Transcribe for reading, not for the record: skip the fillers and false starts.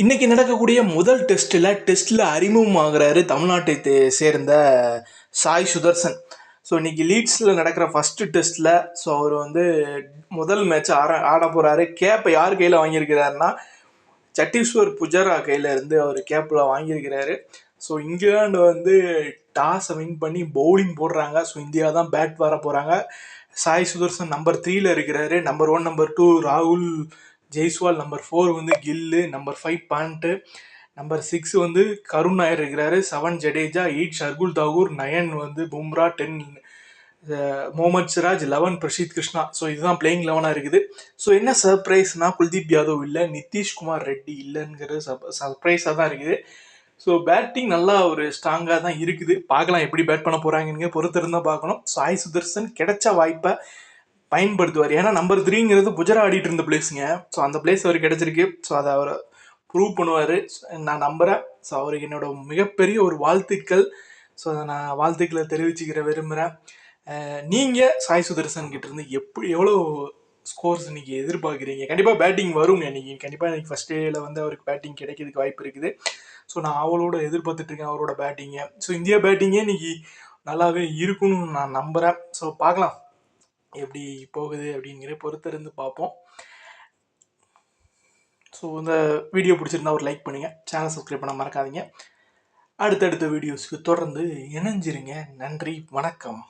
இன்னைக்கு நடக்கக்கூடிய முதல் டெஸ்ட்டில் அறிமுகமாகிறாரு தமிழ்நாட்டை சேர்ந்த சாய் சுதர்சன். ஸோ இன்னைக்கு லீட்ஸில் நடக்கிற ஃபஸ்ட்டு டெஸ்ட்டில் ஸோ அவர் முதல் மேட்ச் ஆட போகிறாரு. கேப்பை யார் கையில் வாங்கியிருக்கிறாருன்னா சத்தீஸ்வர் புஜாரா கையில் இருந்து அவர் கேப்பில் வாங்கியிருக்கிறாரு. ஸோ இங்கிலாந்து டாஸை வின் பண்ணி பவுலிங் போடுறாங்க. ஸோ இந்தியா தான் பேட் வர போகிறாங்க. சாய் சுதர்சன் நம்பர் 3 இருக்கிறாரு. நம்பர் 1 நம்பர் 2 ராகுல் ஜெய்ஸ்வால், நம்பர் 4 கில்லு, நம்பர் 5 பாண்ட், நம்பர் 6 கருண் நாயர் இருக்கிறாரு, 7 ஜடேஜா, 8 ஷர்குல் தாகூர், 9 பும்ரா, 10 முகமது சிராஜ், 11 பிரசித் கிருஷ்ணா. ஸோ இதுதான் பிளேயிங் 11 இருக்குது. ஸோ என்ன சர்ப்ரைஸ்னா குல்தீப் யாதவ் இல்லை, நிதிஷ்குமார் ரெட்டி இல்லைங்கிறது சர்ப்ரைஸாக தான் இருக்குது. ஸோ பேட்டிங் நல்லா ஒரு ஸ்ட்ராங்காக தான் இருக்குது. பார்க்கலாம் எப்படி பேட் பண்ண போகிறாங்க பொறுத்திருந்தால் பார்க்கணும். சாய் சுதர்சன் கிடைச்ச வாய்ப்பை பயன்படுத்துவார். ஏன்னா நம்பர் 3 புஜரா ஆடிட்டு இருந்த பிளேஸுங்க. ஸோ அந்த பிளேஸ் அவருக்கு கிடைச்சிருக்கு. ஸோ அதை அவர் ப்ரூவ் பண்ணுவார் நான் நம்புகிறேன். ஸோ அவருக்கு என்னோட மிகப்பெரிய ஒரு வாழ்த்துக்கள். ஸோ அதை நான் வாழ்த்துக்களை தெரிவிச்சுக்கிற விரும்புகிறேன். நீங்கள் சாய் சுதர்சன் கிட்ட இருந்து எவ்வளோ ஸ்கோர்ஸ் இன்னைக்கு எதிர்பார்க்குறீங்க? கண்டிப்பாக பேட்டிங் வருங்க இன்னைக்கு. கண்டிப்பாக இன்னைக்கு ஃபஸ்ட் டேயில் அவருக்கு பேட்டிங் கிடைக்கிறதுக்கு வாய்ப்பு இருக்குது. ஸோ நான் அவளோட எதிர்பார்த்துட்ருக்கேன் அவரோட பேட்டிங்கை. ஸோ இந்தியா பேட்டிங்கே இன்னைக்கு நல்லாவே இருக்குன்னு நான் நம்புகிறேன். ஸோ பார்க்கலாம் எப்படி போகுது அப்படிங்கிற பொறுத்திருந்து பார்ப்போம். ஸோ இந்த வீடியோ பிடிச்சிருந்தா ஒரு லைக் பண்ணுங்கள், சேனல் சப்ஸ்கிரைப் பண்ண மறக்காதீங்க. அடுத்தடுத்த வீடியோஸ்க்கு தொடர்ந்து இணைஞ்சிருங்க. நன்றி, வணக்கம்.